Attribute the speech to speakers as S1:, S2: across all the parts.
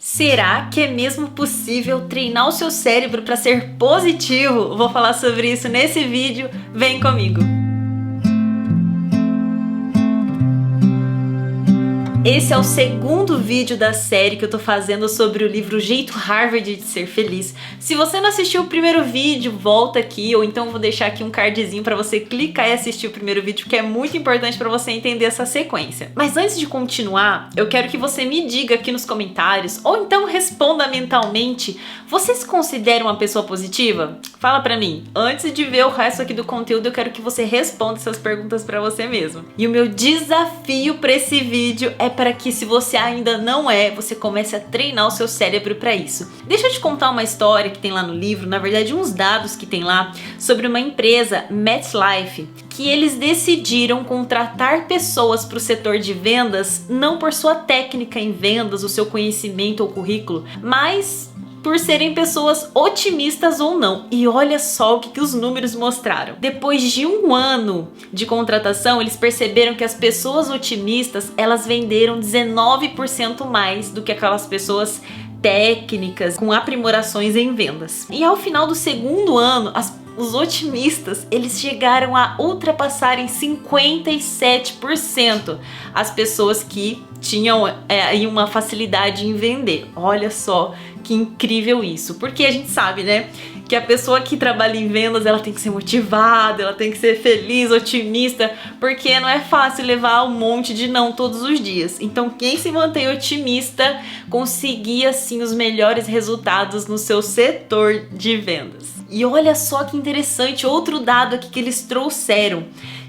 S1: Será que é mesmo possível treinar o seu cérebro para ser positivo? Vou falar sobre isso nesse vídeo, vem comigo! Esse é o segundo vídeo da série que eu tô fazendo sobre o livro Jeito Harvard de Ser Feliz. Se você não assistiu o primeiro vídeo, volta aqui, ou então vou deixar aqui um cardzinho pra você clicar e assistir o primeiro vídeo, que é muito importante pra você entender essa sequência. Mas antes de continuar, eu quero que você me diga aqui nos comentários, ou então responda mentalmente, você se considera uma pessoa positiva? Fala pra mim. Antes de ver o resto aqui do conteúdo, eu quero que você responda essas perguntas pra você mesmo. E o meu desafio pra esse vídeo é para que, se você ainda não é, você comece a treinar o seu cérebro para isso. Deixa eu te contar uma história que tem lá no livro, na verdade uns dados que tem lá, sobre uma empresa, MetLife, que eles decidiram contratar pessoas para o setor de vendas, não por sua técnica em vendas, o seu conhecimento ou currículo, mas por serem pessoas otimistas ou não. E olha só o que os números mostraram. Depois de um ano de contratação, eles perceberam que as pessoas otimistas, elas venderam 19% mais do que aquelas pessoas técnicas com aprimorações em vendas. E ao final do segundo ano, os otimistas, eles chegaram a ultrapassarem 57% as pessoas que tinham uma facilidade em vender. Olha só que incrível isso, porque a gente sabe, né, que a pessoa que trabalha em vendas, ela tem que ser motivada, ela tem que ser feliz, otimista, porque não é fácil levar um monte de não todos os dias. Então quem se mantém otimista conseguia sim os melhores resultados no seu setor de vendas. E olha só que interessante, outro dado aqui que eles trouxeram,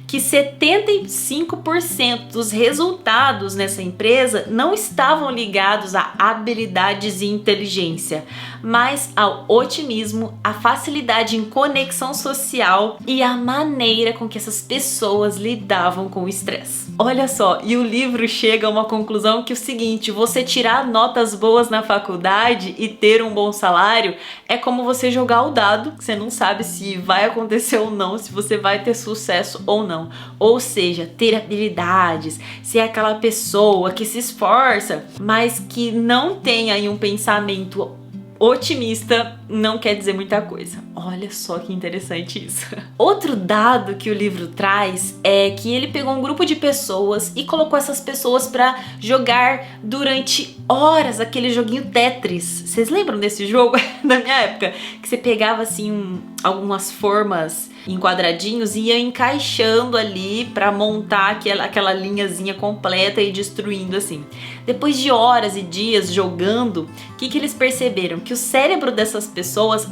S1: que 75% dos resultados nessa empresa não estavam ligados a habilidades e inteligência, mas ao otimismo, a facilidade em conexão social e a maneira com que essas pessoas lidavam com o estresse. Olha só, e o livro chega a uma conclusão que é o seguinte: você tirar notas boas na faculdade e ter um bom salário é como você jogar o dado, que você não sabe se vai acontecer ou não, se você vai ter sucesso ou não. Ou seja, ter habilidades, ser aquela pessoa que se esforça, mas que não tem aí um pensamento otimista, não quer dizer muita coisa. Olha só que interessante isso. Outro dado que o livro traz é que ele pegou um grupo de pessoas e colocou essas pessoas para jogar durante horas aquele joguinho Tetris. Vocês lembram desse jogo da minha época? Que você pegava assim algumas formas em quadradinhos e ia encaixando ali para montar aquela linhazinha completa e destruindo assim. Depois de horas e dias jogando, o que eles perceberam? Que o cérebro dessas pessoas,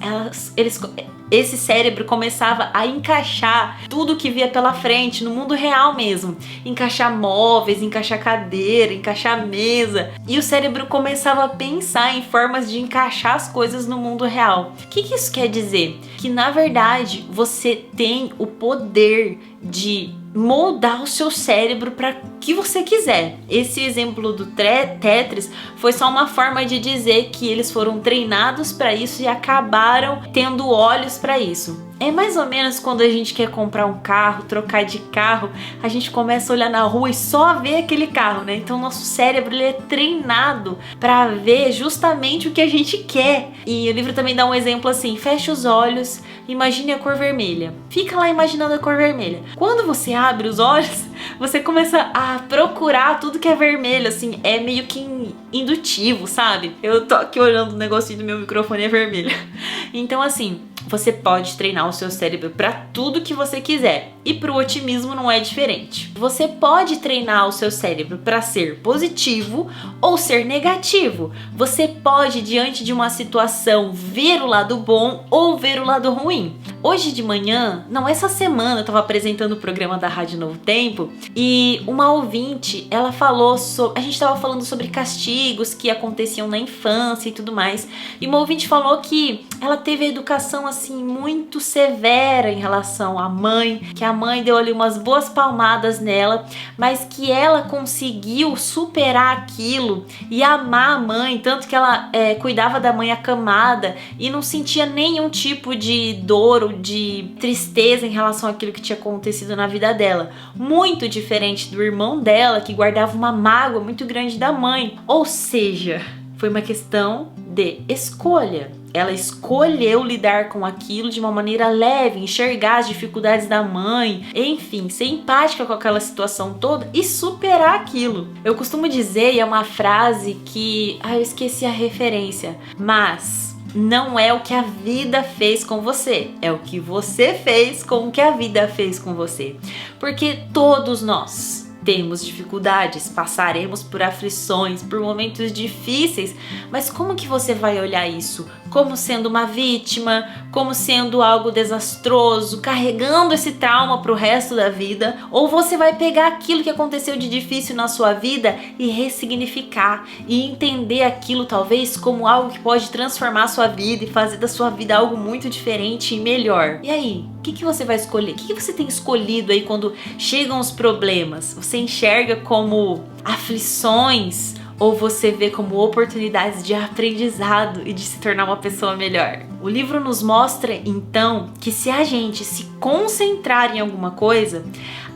S1: esse cérebro começava a encaixar tudo que via pela frente, no mundo real mesmo. Encaixar móveis, encaixar cadeira, encaixar mesa. E o cérebro começava a pensar em formas de encaixar as coisas no mundo real. O que isso quer dizer? Que na verdade você tem o poder de moldar o seu cérebro para que você quiser. Esse exemplo do Tetris foi só uma forma de dizer que eles foram treinados para isso e acabaram tendo olhos para isso. É mais ou menos quando a gente quer comprar um carro, trocar de carro, a gente começa a olhar na rua e só ver aquele carro, né? Então nosso cérebro ele é treinado para ver justamente o que a gente quer. E o livro também dá um exemplo assim: fecha os olhos, imagine a cor vermelha. Fica lá imaginando a cor vermelha. Quando você abre os olhos, você começa a procurar tudo que é vermelho, assim, é meio que indutivo, sabe? Eu tô aqui olhando o negocinho do meu microfone, é vermelho. Então assim, você pode treinar o seu cérebro para tudo que você quiser. E para o otimismo não é diferente. Você pode treinar o seu cérebro para ser positivo ou ser negativo. Você pode, diante de uma situação, ver o lado bom ou ver o lado ruim. Hoje de manhã, não, essa semana, eu estava apresentando o programa da Rádio Novo Tempo e uma ouvinte, ela falou sobre... A gente estava falando sobre castigos que aconteciam na infância e tudo mais. E uma ouvinte falou que ela teve a educação assim muito severa em relação à mãe, que a mãe deu ali umas boas palmadas nela, mas que ela conseguiu superar aquilo e amar a mãe, tanto que ela cuidava da mãe acamada e não sentia nenhum tipo de dor ou de tristeza em relação àquilo que tinha acontecido na vida dela. Muito diferente do irmão dela, que guardava uma mágoa muito grande da mãe. Ou seja, Foi uma questão de escolha. Ela escolheu lidar com aquilo de uma maneira leve, enxergar as dificuldades da mãe, enfim, ser empática com aquela situação toda e superar aquilo. Eu costumo dizer, e é uma frase que... eu esqueci a referência, mas... não é o que a vida fez com você, é o que você fez com o que a vida fez com você. Porque todos nós temos dificuldades, passaremos por aflições, por momentos difíceis, mas como que você vai olhar isso? Como sendo uma vítima, como sendo algo desastroso, carregando esse trauma pro resto da vida? Ou você vai pegar aquilo que aconteceu de difícil na sua vida e ressignificar e entender aquilo talvez como algo que pode transformar a sua vida e fazer da sua vida algo muito diferente e melhor? E aí, o que você vai escolher? O que você tem escolhido aí quando chegam os problemas? Você enxerga como aflições ou você vê como oportunidades de aprendizado e de se tornar uma pessoa melhor? O livro nos mostra, então, que se a gente se concentrar em alguma coisa,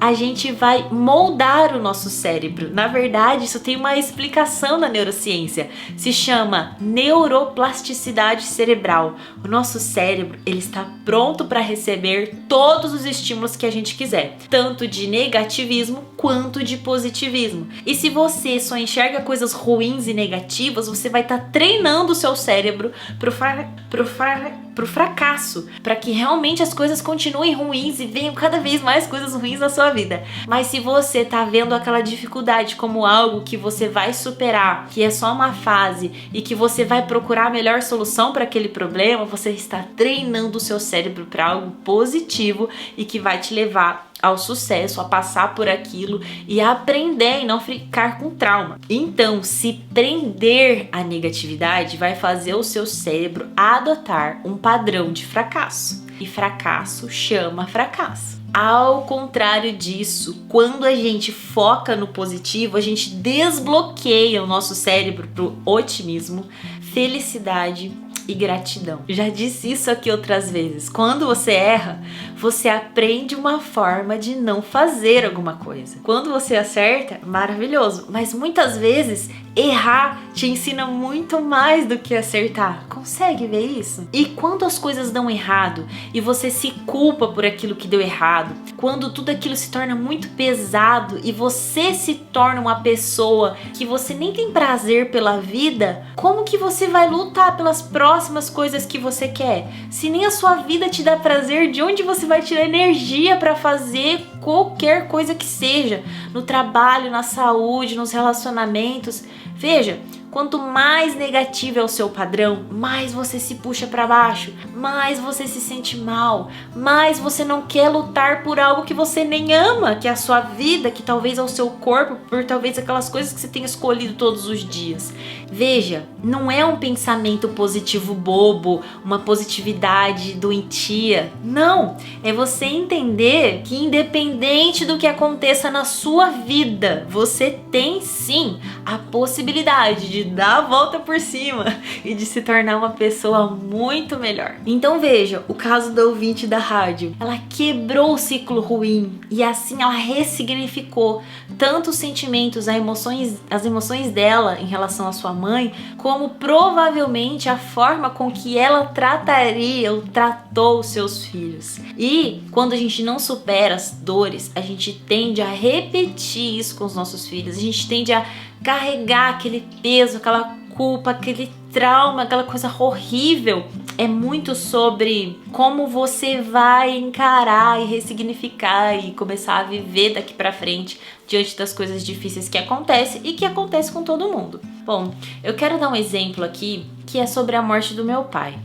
S1: a gente vai moldar o nosso cérebro. Na verdade, isso tem uma explicação na neurociência. Se chama neuroplasticidade cerebral. O nosso cérebro, ele está pronto para receber todos os estímulos que a gente quiser, tanto de negativismo quanto de positivismo. E se você só enxerga coisas ruins e negativas, você vai estar treinando o seu cérebro pro fracasso, para que realmente as coisas continuem ruins e venham cada vez mais coisas ruins na sua vida. Mas se você tá vendo aquela dificuldade como algo que você vai superar, que é só uma fase e que você vai procurar a melhor solução para aquele problema, você está treinando o seu cérebro para algo positivo e que vai te levar ao sucesso, a passar por aquilo e a aprender e não ficar com trauma. Então, se prender à negatividade vai fazer o seu cérebro adotar um padrão de fracasso. E fracasso chama fracasso. Ao contrário disso, quando a gente foca no positivo, a gente desbloqueia o nosso cérebro para o otimismo, felicidade e gratidão. Já disse isso aqui outras vezes. Quando você erra, você aprende uma forma de não fazer alguma coisa. Quando você acerta, maravilhoso. Mas muitas vezes, errar te ensina muito mais do que acertar. Consegue ver isso? E quando as coisas dão errado e você se culpa por aquilo que deu errado, quando tudo aquilo se torna muito pesado e você se torna uma pessoa que você nem tem prazer pela vida, como que você vai lutar pelas próximas coisas que você quer? Se nem a sua vida te dá prazer, de onde você vai tirar energia para fazer qualquer coisa que seja? No trabalho, na saúde, nos relacionamentos. Veja, quanto mais negativo é o seu padrão, mais você se puxa para baixo, mais você se sente mal, mais você não quer lutar por algo que você nem ama, que é a sua vida, que talvez é o seu corpo, por talvez aquelas coisas que você tenha escolhido todos os dias. Veja, não é um pensamento positivo bobo, uma positividade doentia. Não, é você entender que independente do que aconteça na sua vida, você tem sim a possibilidade de dar a volta por cima e de se tornar uma pessoa muito melhor. Então veja, o caso da ouvinte da rádio. Ela quebrou o ciclo ruim e assim ela ressignificou tanto os sentimentos, as emoções dela em relação à sua mãe, como provavelmente a forma com que ela trataria ou tratou os seus filhos. E quando a gente não supera as dores, a gente tende a repetir isso com os nossos filhos, a gente tende a carregar aquele peso, aquela culpa, aquele trauma, aquela coisa horrível. É muito sobre como você vai encarar e ressignificar e começar a viver daqui pra frente diante das coisas difíceis que acontecem e que acontece com todo mundo. Bom, eu quero dar um exemplo aqui que é sobre a morte do meu pai.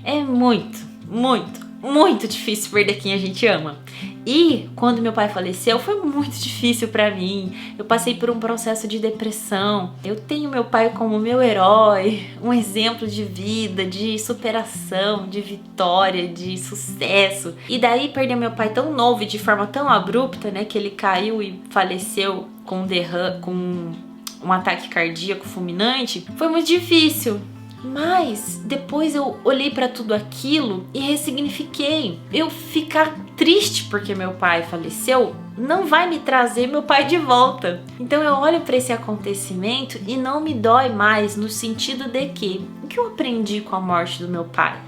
S1: É muito difícil perder quem a gente ama. E quando meu pai faleceu foi muito difícil pra mim. Eu passei por um processo de depressão. Eu tenho meu pai como meu herói, um exemplo de vida, de superação, de vitória, de sucesso. E daí perder meu pai tão novo e de forma tão abrupta, né, que ele caiu e faleceu com um ataque cardíaco fulminante, foi muito difícil. Mas depois eu olhei para tudo aquilo e ressignifiquei. Eu ficar triste porque meu pai faleceu não vai me trazer meu pai de volta. Então eu olho para esse acontecimento e não me dói mais, no sentido de que o que eu aprendi com a morte do meu pai?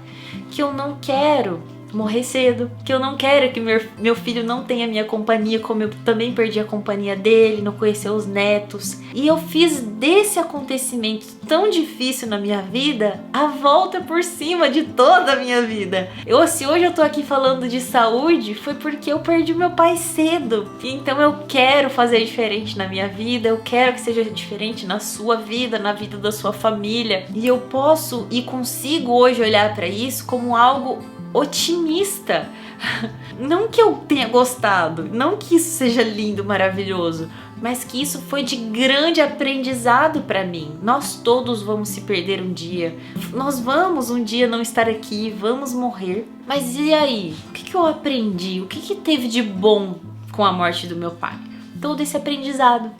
S1: Que eu não quero morrer cedo, que eu não quero que meu filho não tenha minha companhia, como eu também perdi a companhia dele, não conhecer os netos. E eu fiz desse acontecimento tão difícil na minha vida a volta por cima de toda a minha vida. Se hoje eu tô aqui falando de saúde, foi porque eu perdi meu pai cedo. Então eu quero fazer diferente na minha vida, eu quero que seja diferente na sua vida, na vida da sua família. E eu posso e consigo hoje olhar para isso como algo otimista. Não que eu tenha gostado, não que isso seja lindo, maravilhoso, mas que isso foi de grande aprendizado para mim. Nós todos vamos se perder um dia, nós vamos um dia não estar aqui, vamos morrer. Mas e aí? O que eu aprendi? O que teve de bom com a morte do meu pai? Todo esse aprendizado,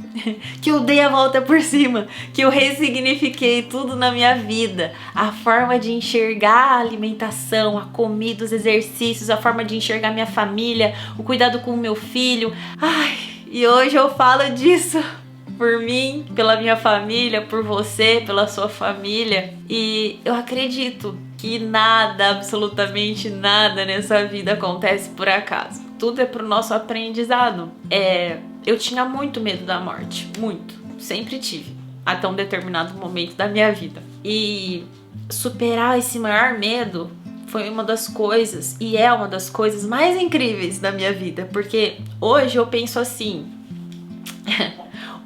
S1: que eu dei a volta por cima, que eu ressignifiquei tudo na minha vida, a forma de enxergar a alimentação, a comida, os exercícios, a forma de enxergar minha família, o cuidado com o meu filho. E hoje eu falo disso por mim, pela minha família, por você, pela sua família. E eu acredito que nada, absolutamente nada nessa vida acontece por acaso. Tudo é pro nosso aprendizado. Eu tinha muito medo da morte, muito, sempre tive, até um determinado momento da minha vida. E superar esse maior medo foi uma das coisas, e é uma das coisas mais incríveis da minha vida, porque hoje eu penso assim: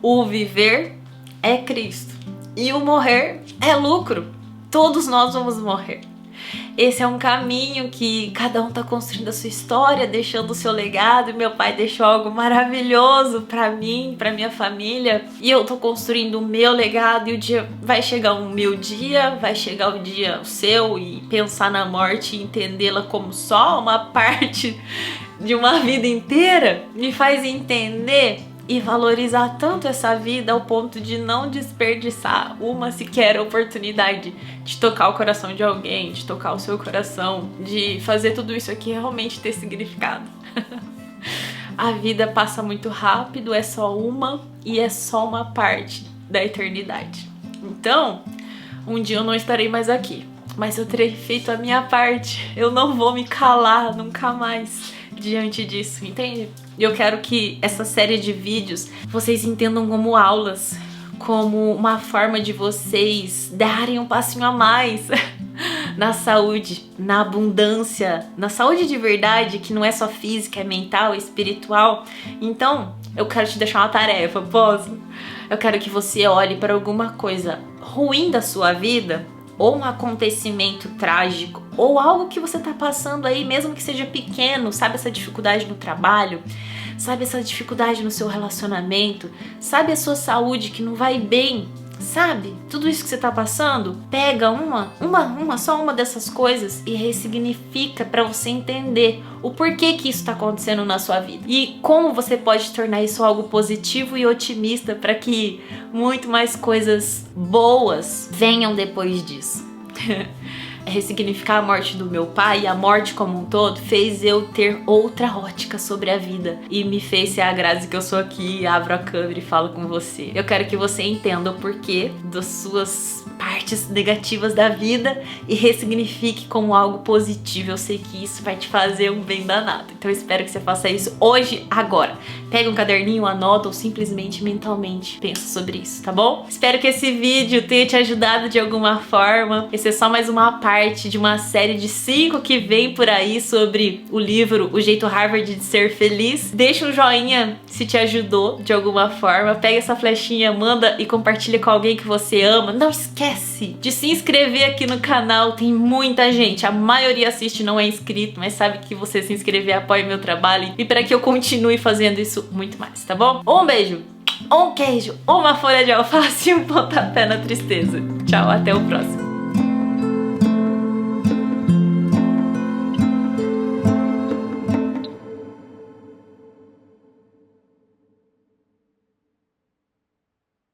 S1: o viver é Cristo e o morrer é lucro. Todos nós vamos morrer. Esse é um caminho que cada um tá construindo a sua história, deixando o seu legado. E meu pai deixou algo maravilhoso pra mim, pra minha família. E eu tô construindo o meu legado. E o dia vai chegar, o meu dia, vai chegar o dia o seu. E pensar na morte e entendê-la como só uma parte de uma vida inteira me faz entender e valorizar tanto essa vida ao ponto de não desperdiçar uma sequer oportunidade de tocar o coração de alguém, de tocar o seu coração, de fazer tudo isso aqui realmente ter significado. A vida passa muito rápido, é só uma e é só uma parte da eternidade. Então, um dia eu não estarei mais aqui, mas eu terei feito a minha parte. Eu não vou me calar nunca mais diante disso, entende? E eu quero que essa série de vídeos vocês entendam como aulas, como uma forma de vocês darem um passinho a mais na saúde, na abundância, na saúde de verdade, que não é só física, é mental, é espiritual. Então, eu quero te deixar uma tarefa, posso? Eu quero que você olhe para alguma coisa ruim da sua vida, ou um acontecimento trágico, ou algo que você tá passando aí, mesmo que seja pequeno, sabe, essa dificuldade no trabalho, sabe, essa dificuldade no seu relacionamento, sabe, a sua saúde que não vai bem, sabe, tudo isso que você tá passando, pega só uma dessas coisas e ressignifica para você entender o porquê que isso tá acontecendo na sua vida e como você pode tornar isso algo positivo e otimista para que muito mais coisas boas venham depois disso. Ressignificar a morte do meu pai e a morte como um todo fez eu ter outra ótica sobre a vida e me fez ser a Grazi que eu sou aqui, abro a câmera e falo com você. Eu quero que você entenda o porquê das suas partes negativas da vida e ressignifique como algo positivo. Eu sei que isso vai te fazer um bem danado, então eu espero que você faça isso hoje, agora. Pega um caderninho, anota ou simplesmente mentalmente pensa sobre isso, tá bom? Espero que esse vídeo tenha te ajudado de alguma forma. Esse é só mais uma parte de uma série de 5 que vem por aí sobre o livro O Jeito Harvard de Ser Feliz. Deixa um joinha se te ajudou de alguma forma. Pega essa flechinha, manda e compartilha com alguém que você ama. Não esquece de se inscrever aqui no canal. Tem muita gente, a maioria assiste, não é inscrito, mas sabe que você se inscrever apoia meu trabalho e para que eu continue fazendo isso muito mais, tá bom? Um beijo, um queijo, uma folha de alface e um pontapé na tristeza. Tchau, até o próximo.